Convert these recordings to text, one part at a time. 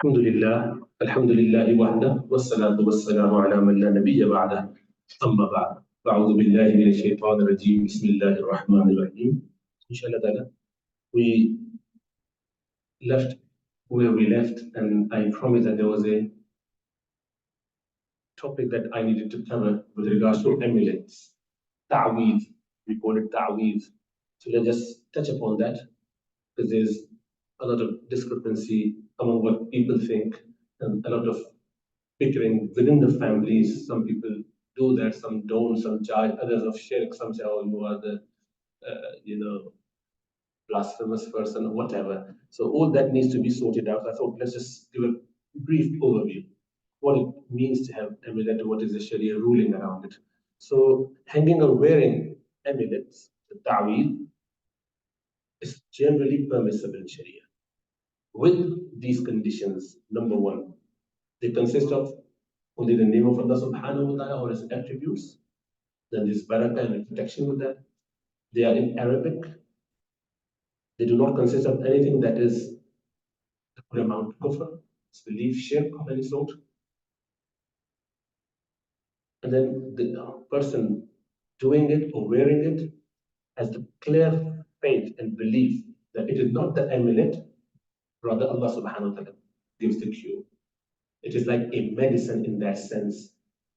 الحمد لله وحده والصلاة والسلام على من لا نبي بعده. أما بعد أعوذ بالله من الشيطان الرجيم بسم الله الرحمن الرحيم. Inshallah, we left where we left, and I promised that there was a topic that I needed to cover with regards to amulets. Ta'weez, we call it ta'weez. So let's just touch upon that because there's a lot of discrepancy among what people think and a lot of bickering within the families. Some people do that, some don't, some charge others of shirk, some say, oh, you are the, blasphemous person or whatever. So all that needs to be sorted out. I thought, let's just give a brief overview what it means to have amulet and what is the Sharia ruling around it. So hanging or wearing amulets, the ta'weed, is generally permissible in Sharia with these conditions. Number one, they consist of only the name of Allah subhanahu wa ta'ala or his attributes. Then there's barakah and protection with that. They are in Arabic. They do not consist of anything that is the amount of kufr, disbelief, shirk of any sort. And then the person doing it or wearing it has the clear faith and belief that it is not the amulet, rather Allah subhanahu wa ta'ala gives the cure. It is like a medicine in that sense.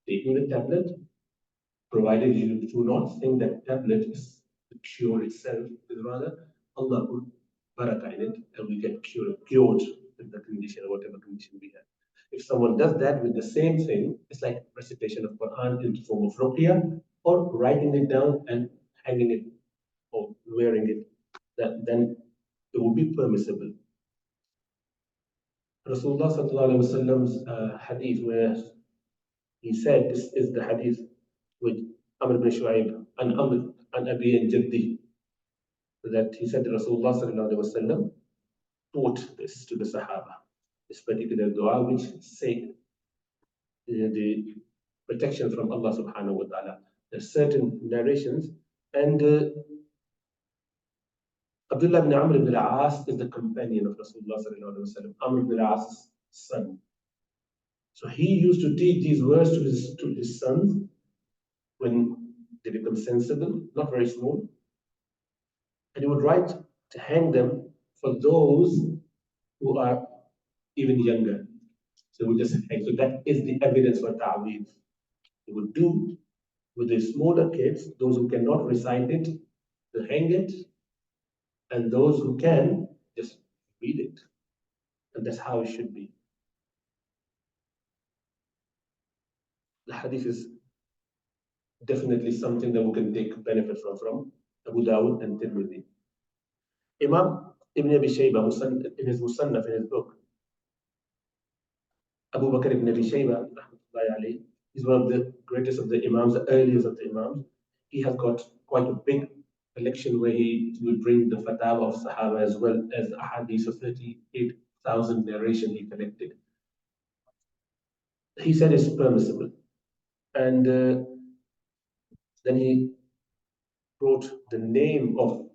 Taking the tablet, provided you do not think that tablet is the cure itself, is rather Allah put barakah in it and we get cured with the condition or whatever condition we have. If someone does that with the same thing, it's like recitation of Quran in the form of ruqya or writing it down and hanging it or wearing it, then it would be permissible. Rasulullah sallallahu alaihi wasallam's hadith where he said, this is the hadith with Amr ibn Shu'aib and Amr and Abi and Jaddi, that he said that Rasulullah sallallahu alaihi wasallam taught this to the Sahaba, this particular dua which said the protection from Allah subhanahu wa ta'ala. There's certain narrations, and Abdullah ibn Amr ibn al-As is the companion of Rasulullah sallallahu alaihi wasallam, Amr ibn al-As' son. So he used to teach these words to his sons when they become sensible, not very small. And he would write to hang them for those who are even younger. So we just hang. So that is the evidence for ta'weed. He would do with the smaller kids, those who cannot recite it, to hang it, and those who can, just read it. And that's how it should be. The hadith is definitely something that we can take benefit from Abu Dawud and Tirmidhi. Imam Ibn Abi Shayba, in his Musannaf, in his book, Abu Bakr ibn Abi Shayba, is one of the greatest of the Imams, the earliest of the Imams. He has got quite a big collection where he will bring the fatwa of Sahaba as well as the hadith of 38,000 narration he collected. He said it's permissible. And then he wrote the name of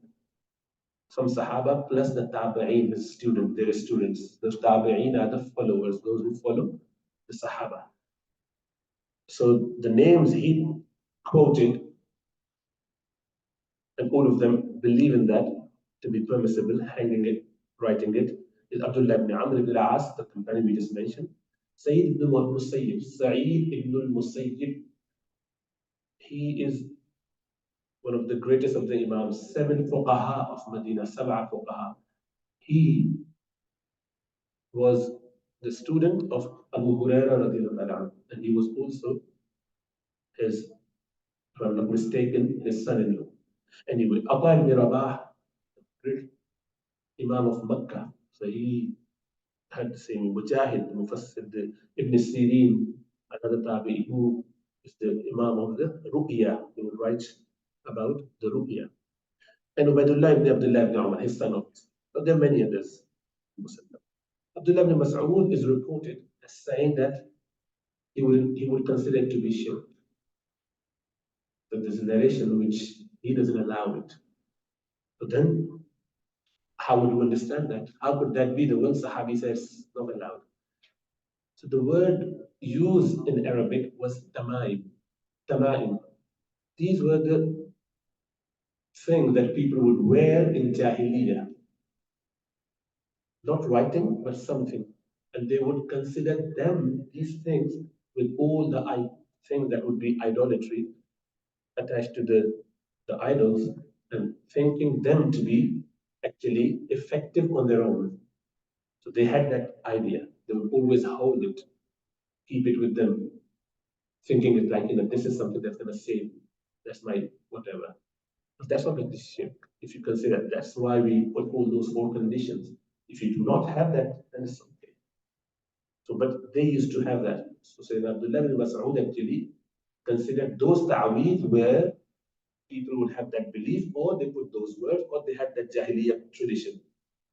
some Sahaba plus the Tabi'een, his students, their students. The Tabi'een are the followers, those who follow the Sahaba. So the names he quoted, and all of them believe in that to be permissible, hanging it, writing it, is Abdullah ibn Amr ibn al-As, the companion we just mentioned, Sayyid ibn al-Musayyib, Sa'id ibn al-Musayyib. He is one of the greatest of the Imams, 7 fuqaha of Medina, 7 fuqaha. He was the student of Abu Huraira radiallahu anhu, and he was also his, if I'm not mistaken, his son-in-law. Anyway, Ata ibn Rabah, great Imam of Makkah, so he had the same Mujahid, Mufassir, Ibn Sirin, another Tabi, who is the Imam of the Ruqya, he would write about the Ruqya. And Ubaidullah ibn Abdullah ibn Umar, his son of his. But there are many others. Abdullah ibn Mas'ud is reported as saying that he would consider it to be shirk. But there's a narration which he doesn't allow it. But then, how would you understand that? How could that be the one Sahabi says not allowed? So the word used in Arabic was tamaim. Tamaim. These were the things that people would wear in Jahiliyyah. Not writing, but something. And they would consider them, these things, with all the things that would be idolatry attached to the idols, and thinking them to be actually effective on their own. So they had that idea. They would always hold it, keep it with them, thinking it like, this is something that's going to save me. That's my whatever. But that's not a shirk. If you consider, that's why we put all those four conditions. If you do not have that, then it's okay. So, but they used to have that. So Sayyidina Abdullah bin Mas'ud actually considered those ta'weed where people would have that belief, or they put those words, or they had that Jahiliyyah tradition,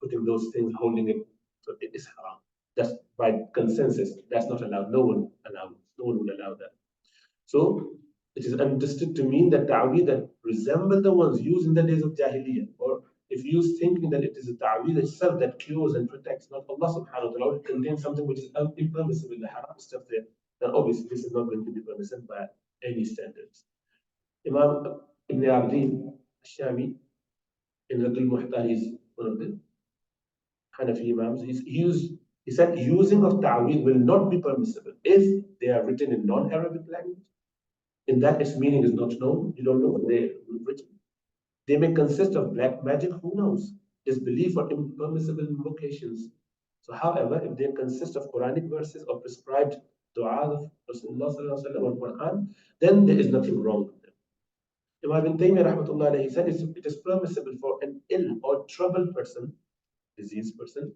putting those things, holding it. So it is haram. That's by consensus. That's not allowed. No one allowed. No one would allow that. So it is understood to mean that ta'weed that resemble the ones used in the days of Jahiliyyah, or if used thinking that it is a ta'weed itself that cures and protects, not Allah subhanahu wa ta'ala, it contains something which is impermissible, the haram stuff there, then obviously this is not going to be permissible by any standards. Imam Ibn Abdin Shami in Radul Muhtar, he's one of the Hanafi Imams, he said using of ta'weed will not be permissible if they are written in non-Arabic language. In that its meaning is not known, you don't know what they've written. They may consist of black magic, who knows? Disbelief or impermissible invocations. So, however, if they consist of Quranic verses or prescribed dua of Rasulullah or Quran, then there is nothing wrong with them. Imam Ibn Taymiyyah rahmatullah alayhi said it is permissible for an ill or troubled person, diseased person,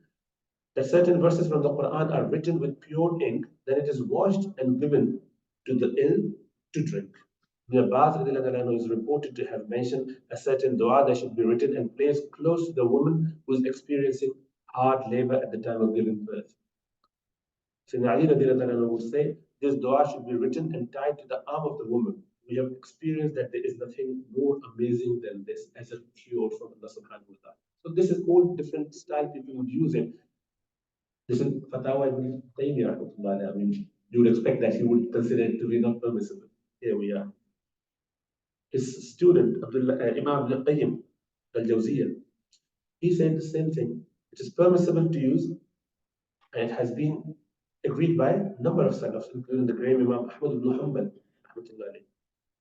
that certain verses from the Quran are written with pure ink, then it is washed and given to the ill to drink. Ibn Abbas is reported to have mentioned a certain dua that should be written and placed close to the woman who is experiencing hard labor at the time of giving birth. Sayyidina Ali would say, this dua should be written and tied to the arm of the woman. We have experienced that there is nothing more amazing than this as a cure from Allah subhanahu wa ta'ala. So this is all different style people would use it. This is Fatawa Ibn Taymiyyah. I mean, you would expect that he would consider it to be not permissible. Here we are. His student, Imam Ibn Qayyim al-Jawziyah, he said the same thing. It is permissible to use, and it has been agreed by a number of salafs, including the great Imam Ahmad ibn Hanbal,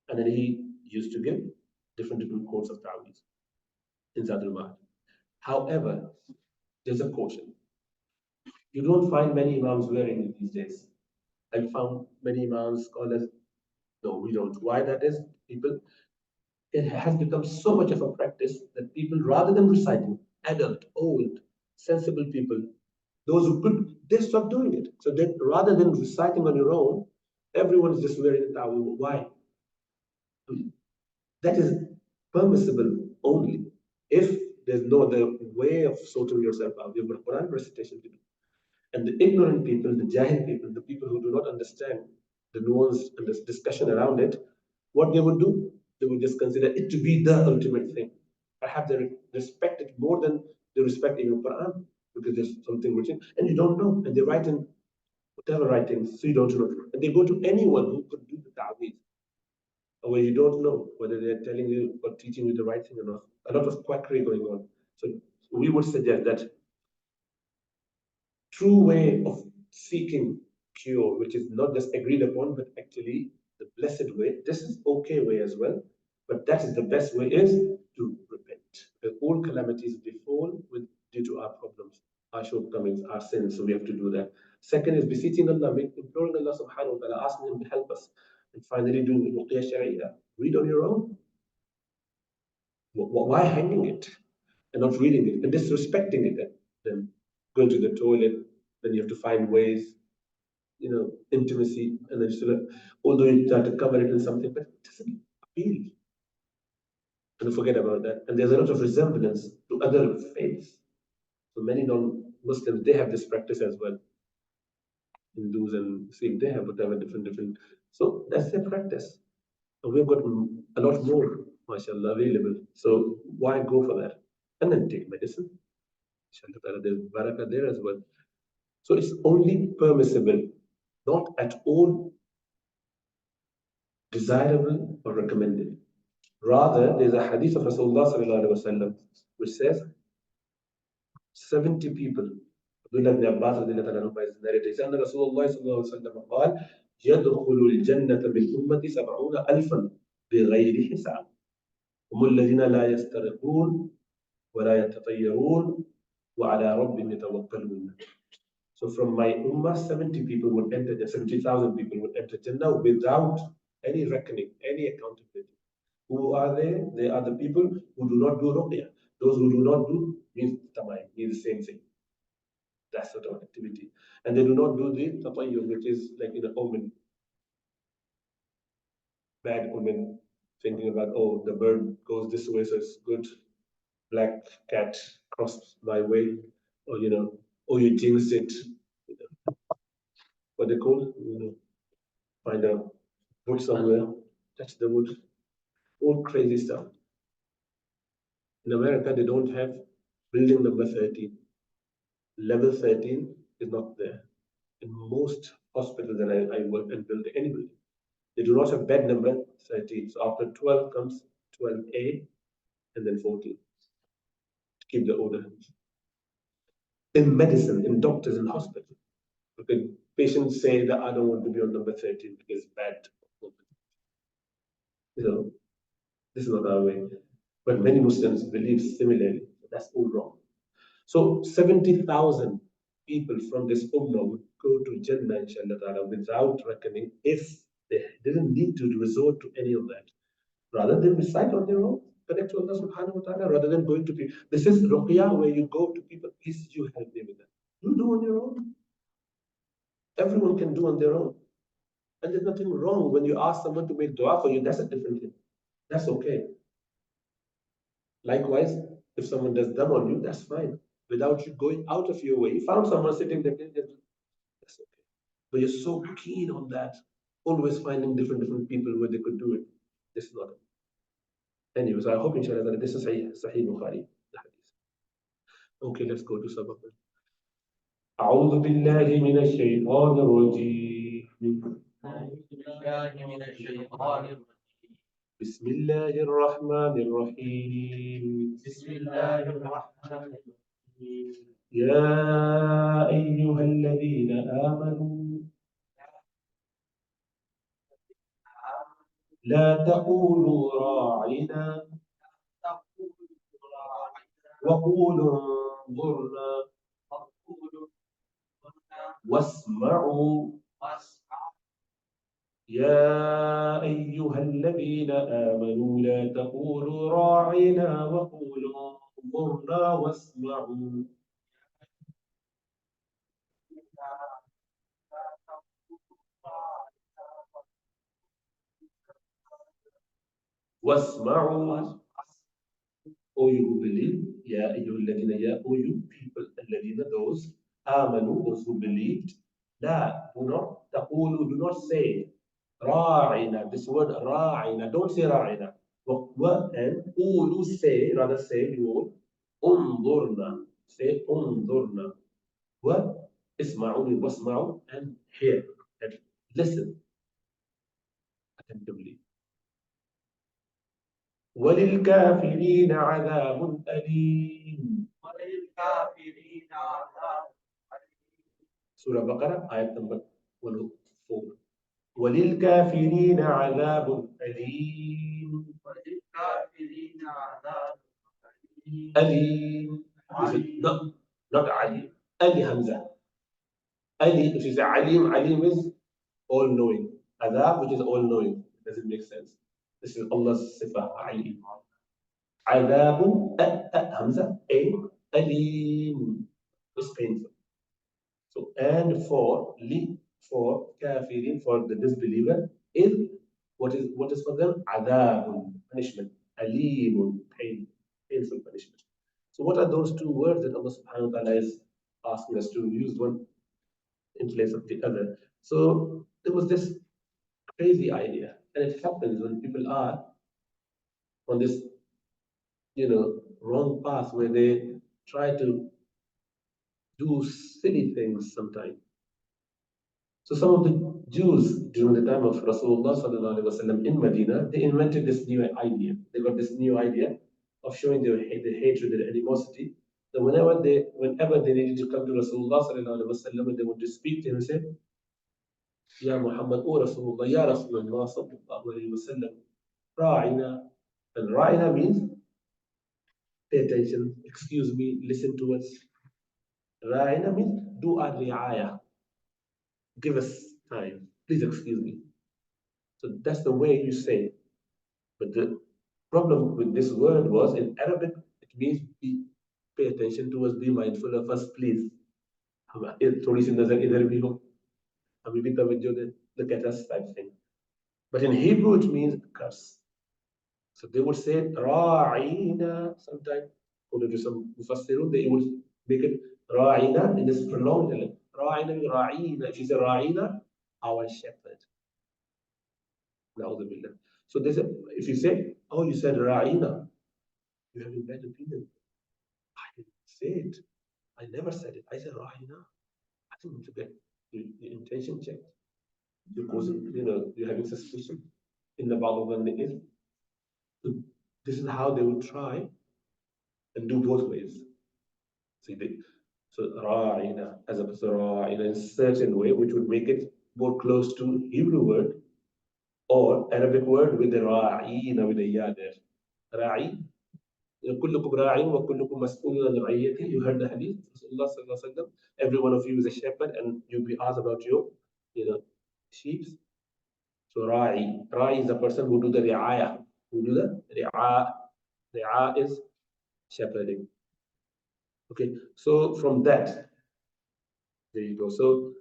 and then he used to give different quotes of ta'weez in Zadul Ma'ad. However, there's a caution. You don't find many imams wearing it these days. I found many imams, scholars, no, we don't. Why that is? People, it has become so much of a practice that people, rather than reciting, adult, old, sensible people, those who could, they stop doing it. So then, rather than reciting on your own, everyone is just wearing a towel. Why? That is permissible only if there's no other way of sorting yourself out. You've got Quran recitation to do. And the ignorant people, the jahil people, the people who do not understand the nuance and the discussion around it, what they would do, they would just consider it to be the ultimate thing. Perhaps they respect it more than they respect even Quran, because there's something written, and you don't know, and they write in whatever writings, so you don't know. And they go to anyone who could do the ta'weez, where you don't know whether they're telling you or teaching you the right thing or not. A lot of quackery going on. So we would suggest that true way of seeking cure, which is not just agreed upon, but actually the blessed way. This is okay way as well, but that is the best way is to repent. Because all calamities befall with due to our problems, our shortcomings, our sins. So we have to do that. Second is beseeching Allah, imploring Allah subhanahu wa ta'ala, asking Him to help us. And finally doing the ruqya sharia. Read on your own. Why hanging it and not reading it and disrespecting it? Then going to the toilet, then you have to find ways, intimacy, and then still, although you try to cover it in something, but it doesn't appeal. And forget about that. And there's a lot of resemblance to other faiths. So many non-Muslims, they have this practice as well. Hindus and Sikh, they have whatever different. So that's their practice. And we've got a lot more, mashallah, available. So why go for that? And then take medicine. Inshallah, there's barakah there as well. So it's only permissible not at all desirable or recommended. Rather, there's a hadith of Rasulullah sallallahu alaihi wasallam which says 70 people. Abdullah ibn Abbas radiallahu anhu is narrating. أن رسول الله صلى الله عليه وسلم قال يدخل الجنة من أمتي 70,000 بغير حساب هم الذين لا يسترقون ولا يتطيرون وعلى ربهم يتوكلون. So from my ummah, 70 people would enter, 70,000 people would enter Jannah without any reckoning, any accountability. Who are they? They are the people who do not do ruqyah. Those who do not do means tamai, means the same thing. That sort of activity. And they do not do the tatayyur, which is like in a omen, bad omen, thinking about, oh, the bird goes this way, so it's good. Black cat crossed my way, or oh, you jinxed it. What they call, find a wood somewhere, touch the wood, all crazy stuff. In America, they don't have building number 13. Level 13 is not there. In most hospitals that I work and build any building, they do not have bed number 13. So after 12 comes 12A and then 14 to keep the order. In medicine, in doctors, in hospitals, because patients say that I don't want to be on number 13 because it's bad. This is not our way. But many Muslims believe similarly. That's all wrong. So 70,000 people from this ummah would go to Jannah, inshallah, without reckoning if they didn't need to resort to any of that. Rather than recite on their own, connect to Allah subhanahu wa ta'ala, rather than going to people. This is ruqyah where you go to people, please you help me with that. You do on your own. Everyone can do on their own. And there's nothing wrong when you ask someone to make dua for you, that's a different thing. That's okay. Likewise, if someone does them on you, that's fine. Without you going out of your way, you found someone sitting there, that's okay. But you're so keen on that, always finding different people where they could do it. This is not it. Anyways, I hope inshallah that this is Sahih Bukhari, the hadith. Okay, let's go to sabab. أعوذ بالله من الشيطان الرجيم. بسم الله الرحمن الرحيم. بسم الله الرحمن الرحيم. يا أيها الذين آمنوا لا تقولوا راعنا وقولوا انظرنا واسمعوا. يا أيها الذين آمنوا لا تقولوا راعنا وقولوا انظرنا واسمعوا. واسمعوا. O you who believe, يا أيها الذين, يا O you people, الذين, those آمنوا, those who believed, لا, do not تقولوا, do not say راعنا, this word راعنا, don't say راعنا. And قولوا, say, rather say, you انظرنا, say انظرنا. واسمعوا, واسمعوا, and hear, and listen attentively. وللكافرين عذاب أليم. وللكافرين عذاب أليم. سورة بقرة آية نمبر 104. وللكافرين عذاب أليم. وللكافرين عذاب أليم. أليم. Not عليم. ألي همزة. ألي, which is عليم. عليم is all knowing. Adab, which is all knowing. Does it make sense? This is Allah's sifah, alim. Adabun, hamza, alim. It's painful. So, and for kafirin, for the disbeliever, is what is for them? Adabun, punishment. Alimun, painful punishment. So, what are those two words that Allah subhanahu wa ta'ala is asking us to use one in place of the other? So, there was this crazy idea. And it happens when people are on this, wrong path where they try to do silly things sometimes. So some of the Jews during the time of Rasulullah sallallahu alaihi wasallam in Medina, they invented this new idea. They got this new idea of showing their hatred, their animosity. That whenever they needed to come to Rasulullah sallallahu alaihi wasallam, and they would just speak to him and say, "Ya Muhammad, O Rasulullah, Ya Rasulullah sallallahu alaihi wasallam, Ra'ina." And Ra'ina means pay attention, excuse me, listen to us. Ra'ina means do our ri'ayah, give us time, please excuse me. So that's the way you say. But the problem with this word was in Arabic, it means pay attention to us, be mindful of us, please. थोड़ी सी नजर इधर भी हो, हमें भी तवज्जो दे, look at us type thing. But in Hebrew, it means curse. So they would say ra'ina sometimes. According to some mufassirun, they would make it ra'ina and just prolong it. Ra'ina, ra'ina. If you say ra'ina, our shepherd. Na'udhu billah. So they say, if you say, oh, you said ra'ina, you have a bad opinion. I didn't say it. I never said it. I said ra'ina. I think you should get the intention checked. You're causing, you're having suspicion in the Bible when it is. So this is how they would try and do both ways. See, so ra'ina as opposed to ra'ina in a certain way, which would make it more close to Hebrew word or Arabic word with the ra'ina with the ya there. Ra'i. كلكم راع وكلكم مسؤول عن رعيته. You heard the hadith. Rasulullah sallallahu alaihi wasallam. Every one of you is a shepherd, and you'll be asked about your, sheep. So ra'i is a person who do the ri'ayah. Who do the ri'a? Ri'a is shepherding. Okay, so from that, there you go. So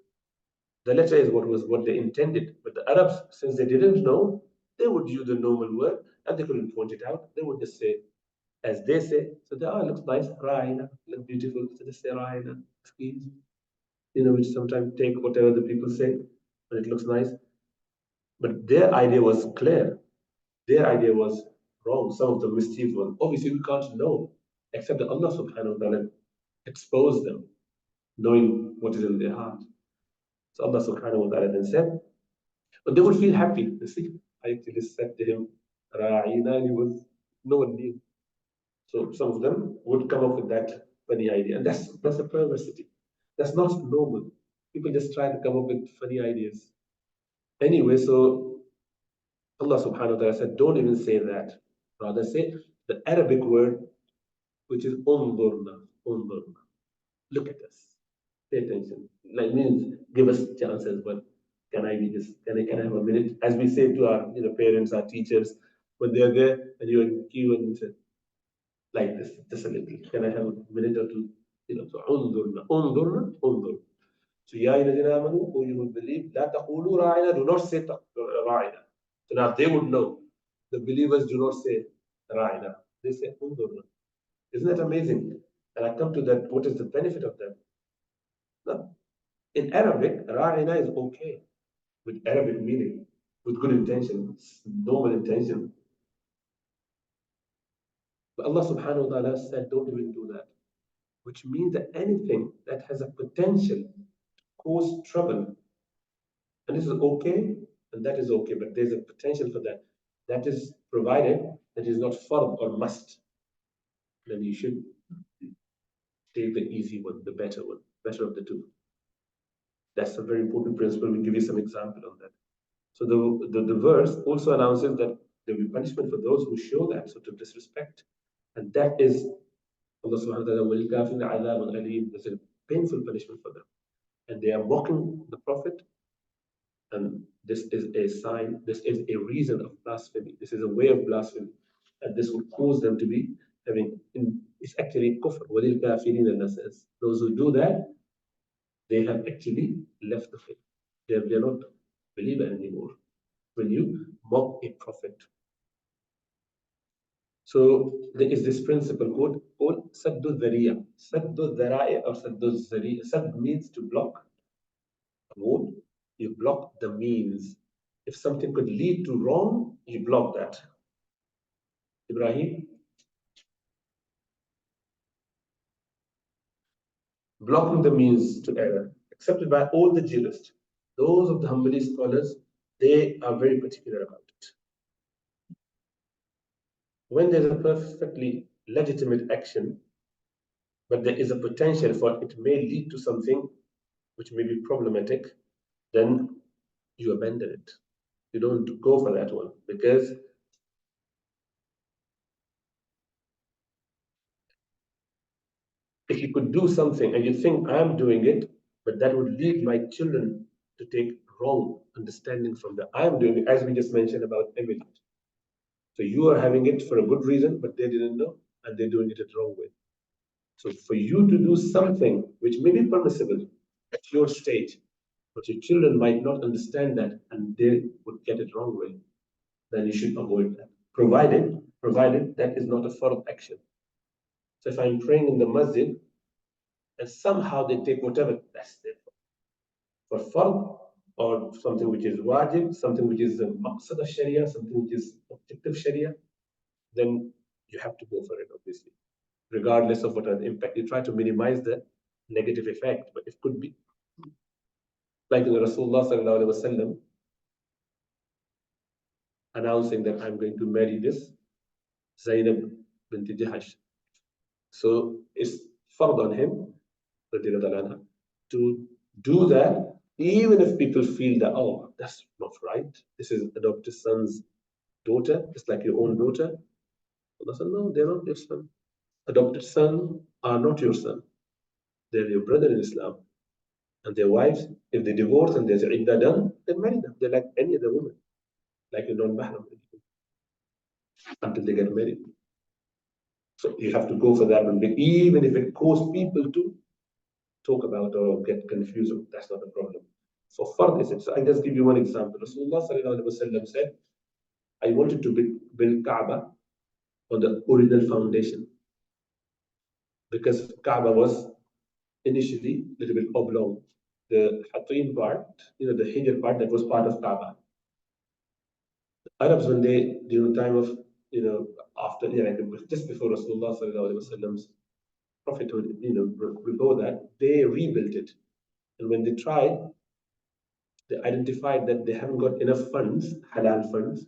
the letter is what they intended, but the Arabs, since they didn't know, they would use the normal word, and they couldn't point it out. They would just say, as they say, so they, oh, it looks nice, ra'ina, look beautiful. So they say ra'ina, please. Which sometimes take whatever the people say, but it looks nice. But their idea was clear. Their idea was wrong. Some of the mischief ones. Obviously, we can't know, except that Allah subhanahu wa ta'ala exposed them, knowing what is in their heart. So Allah subhanahu wa ta'ala then said, but they would feel happy. You see, I actually said to him, Ra'ina, and he was, no one knew. So some of them would come up with that funny idea. And that's a perversity. That's not normal. People just try to come up with funny ideas. Anyway, so Allah subhanahu wa ta'ala said, don't even say that. Rather say the Arabic word, which is undurna, undurna. Look at us. Pay attention. Like means give us chances, but can I have a minute? As we say to our parents, our teachers, when they're there and you're in queue and you say, like this, just a little. Can I have a minute or two? So undurna, undurna, undur. So ya ayyuhalladhina amanu, who you will believe, la taqulu ra'ina, do not say ra'ina. So now they would know. The believers do not say ra'ina. They say undurna. Isn't that amazing? And I come to that, what is the benefit of that? Now, in Arabic, ra'ina is okay, with Arabic meaning, with good intention, normal intention. But Allah subhanahu wa ta'ala said, don't even do that. Which means that anything that has a potential to cause trouble, and this is okay, and that is okay, but there's a potential for that. That is provided that is not fard or must. Then you should take the easy one, the better one, better of the two. That's a very important principle. We'll give you some example on that. So the verse also announces that there will be punishment for those who show that sort of disrespect. And that is Allah subhanahu wa ta'ala, there's a painful punishment for them. And they are mocking the Prophet. And this is a sign, this is a reason of blasphemy. This is a way of blasphemy. And this would cause them to be it's actually kufr. Those who do that, they have actually left the faith. They're not believer anymore. When you mock a prophet. So there is this principle called saddu dhariya. Saddu dhara'i or saddu dhariya. Sad means to block. Avoid. You block the means. If something could lead to wrong, you block that. Ibrahim? Blocking the means to error, accepted by all the jurists. Those of the Hanbali scholars, they are very particular about it. When there's a perfectly legitimate action, but there is a potential for it may lead to something which may be problematic, then you abandon it. You don't go for that one because if you could do something and you think I'm doing it, but that would lead my children to take wrong understanding from the I'm doing it, as we just mentioned about Emily. So you are having it for a good reason, but they didn't know, and they're doing it the wrong way. So for you to do something which may be permissible at your stage, but your children might not understand that and they would get it wrong way, then you should avoid that. Provided that is not a fard action. So if I'm praying in the masjid and somehow they take whatever that's there for fard or something which is wajib, something which is a maqsad of sharia, something which is objective sharia, then you have to go for it, obviously, regardless of what are the impact. You try to minimize the negative effect, but it could be like the Rasulullah sallallahu alaihi wasallam announcing that I'm going to marry this Zainab bint Jahash. So it's fard on him to do that, even if people feel that, oh, that's not right. This is adopted son's daughter. It's like your own daughter. Allah said, no, they're not your son. Adopted son are not your son. They're your brother in Islam. And their wives, if they divorce and there's iddah done, then marry them. They're like any other woman, like a non-mahram, until they get married. So you have to go for that one, even if it causes people to talk about or get confused. That's not a problem. For fard is it. So I just give you one example. Rasulullah sallallahu alaihi wasallam said, I wanted to build Kaaba on the original foundation because Kaaba was initially a little bit oblong. The Hatim part, the Hijr part that was part of Kaaba. Arabs, when they, during the time of, after, like just before Rasulullah sallallahu alaihi wasallam's prophethood, before that, they rebuilt it. And when they tried, they identified that they haven't got enough funds, halal funds,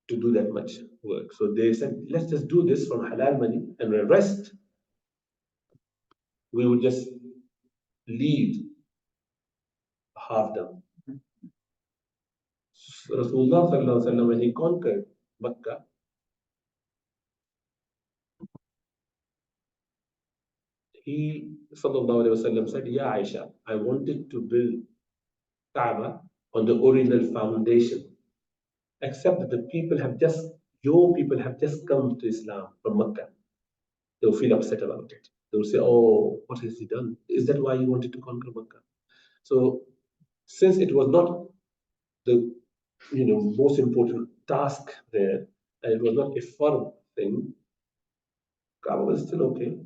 to do that much work. So they said, let's just do this from halal money, and the rest we would just leave half done. So Rasulullah sallallahu alaihi wasallam, when he conquered Makkah, he sallallahu alaihi wasallam said, "Ya Aisha, I wanted to build Kaaba on the original foundation, except that your people have just come to Islam from Makkah. They'll feel upset about it. They'll say, oh, what has he done? Is that why you wanted to conquer Makkah? So since it was not the most important task there, and it was not a fard thing, Kaaba was still okay.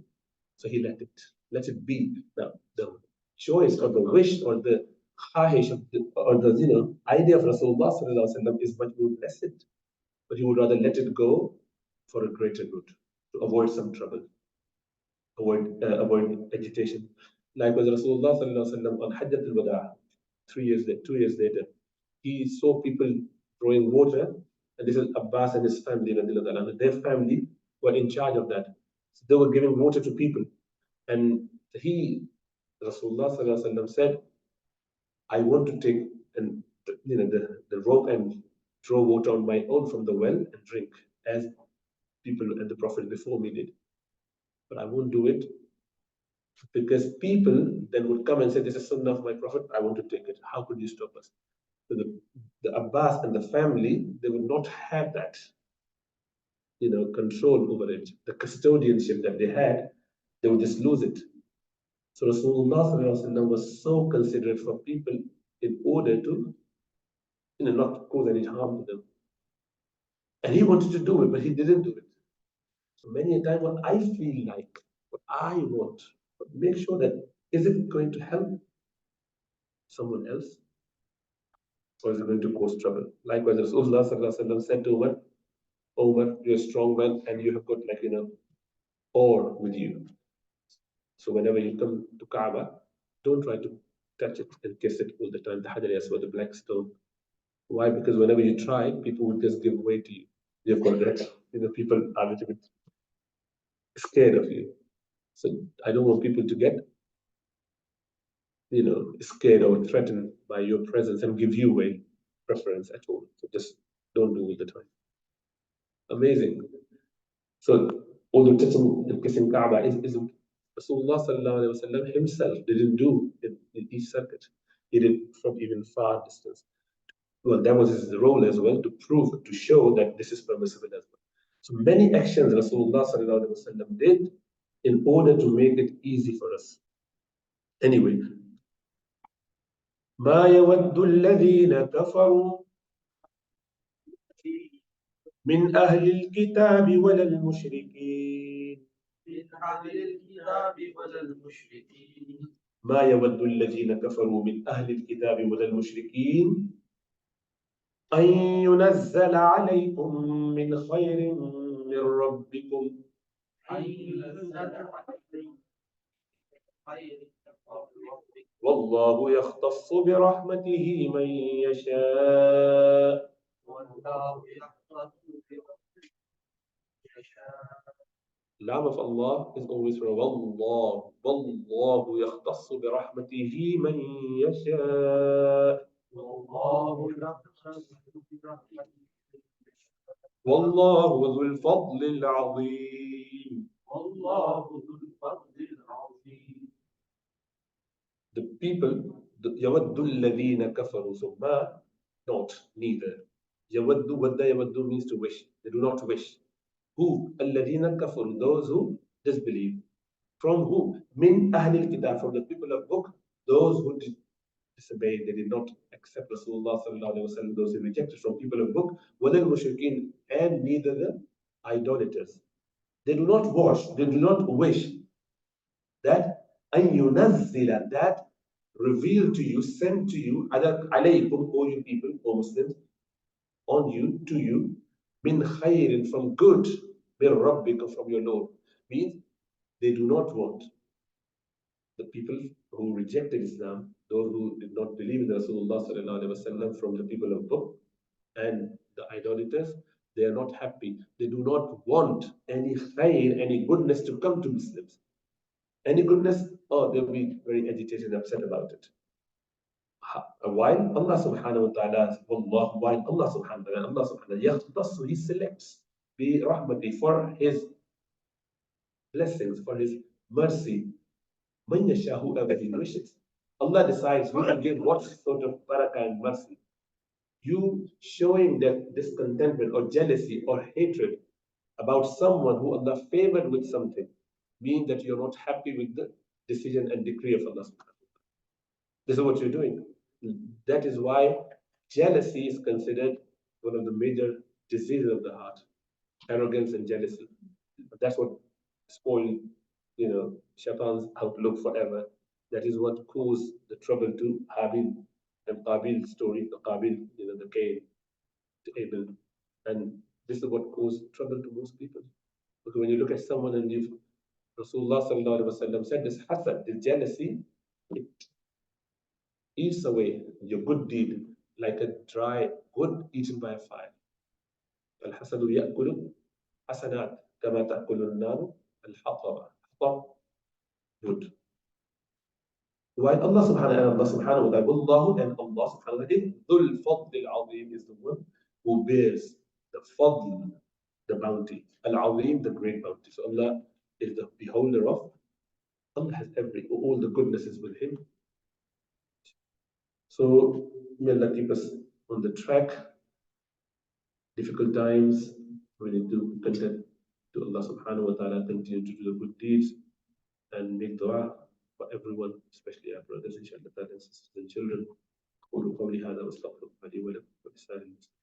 So he let it be. Now the choice or the wish or the khahish or the idea of Rasulullah sallallahu alaihi wasallam is much more blessed, but he would rather let it go for a greater good to avoid some trouble, avoid agitation. Likewise, Rasulullah sallallahu alaihi wasallam on Hajjat al-Wada, 2 years later, he saw people throwing water, and this is Abbas and his family, their family were in charge of that. So they were giving water to people, and Rasulullah sallallahu alaihi wasallam said, I want to take the rope and draw water on my own from the well and drink, as people and the Prophet before me did. But I won't do it because people then would come and say, this is sunnah of my Prophet, I want to take it. How could you stop us? So the Abbas and the family, they would not have that control over it. The custodianship that they had, they would just lose it. So Rasulullah was so considerate for people in order to not cause any harm to them. And he wanted to do it, but he didn't do it. So many a time what I feel like, what I want, but make sure that is it going to help someone else or is it going to cause trouble? Likewise, Rasulullah said to Umar, you're a strong man and you have got ore with you. So whenever you come to Kaaba, don't try to touch it and kiss it all the time. The Hajar Aswad, the black stone. Why? Because whenever you try, people would just give way to you. You've got that. People are a little bit scared of you. So I don't want people to get, scared or threatened by your presence and give you way preference at all. So just don't do it all the time. Amazing. So although touching and kissing Kaaba is Rasulullah sallallahu alaihi wasallam himself didn't do it in each circuit. He did from even far distance. Well, that was his role as well to prove, to show that this is permissible as well. So many actions Rasulullah sallallahu alaihi wasallam did in order to make it easy for us. Anyway, ما يود الذين كفروا من أهل الكتاب ولا المشركين ما يود الذين كفروا من أهل الكتاب ولا المشركين أن ينزل عليكم من خير من ربكم والله يختص برحمته من يشاء Lam of Allah is always from Allah. والله يختص برحمته من يشاء والله ذو الفضل العظيم The people, يود الذين كفروا, so ما, not, neither. يود, ودى يود means to wish. They do not wish. Who? الذين كفروا, those who disbelieve. From who? من أهل الكتاب, from the people of book, those who disobeyed, they did not accept Rasulullah sallallahu alaihi wasallam, those who rejected from people of book, وَلَا الْمُشْرِكِينَ, and neither the idolaters. They do not wish that أن ينزل, that revealed to you, sent to you, عليكم, all you people, O Muslims, on you, to you, min khairin, from good, min rabbika, from your Lord. Means they do not want the people who rejected Islam, those who did not believe in Rasulullah sallallahu alaihi wasallam, from the people of book and the idolaters, they are not happy. They do not want any khair, any goodness to come to Muslims. Any goodness, oh, they'll be very agitated and upset about it. While Allah subhanahu wa ta'ala, while Allah subhanahu wa ta'ala, يختص, He selects برحمته, for His blessings, for His mercy, من يشاء, whoever He wishes. Allah decides who to give what sort of barakah and mercy. You showing that discontentment or jealousy or hatred about someone who Allah favored with something means that you're not happy with the decision and decree of Allah. This is what you're doing. That is why jealousy is considered one of the major diseases of the heart. Arrogance and jealousy. That's what spoiled, Shaitan's outlook forever. That is what caused the trouble to Habil and Qabil's story, the Qabil, the Cain to Abel. And this is what caused trouble to most people. Because when you look at someone and Rasulullah sallallahu alaihi wasallam said this hasad, this jealousy, it eats away your good deed like a dry wood eaten by a fire. الحسد يأكل حسنات كما تأكل النار الحطب. حطب, wood. While Allah subhanahu wa ta'ala, Wallahu, and Allah subhanahu wa ta'ala, Dhul Fadl al-Azim, is the one who bears the fadl, the bounty, al-Azim, the great bounty. So Allah is the beholder of, Allah has all the goodnesses with Him. So may Allah keep us on the track. Difficult times, we need to content to Allah subhanahu wa ta'ala, continue to do the good deeds and make dua for everyone, especially our brothers, inshallah, and sisters and children. قولوا قولي هذا واستغفر الله لي ولكم ولسائر المسلمين.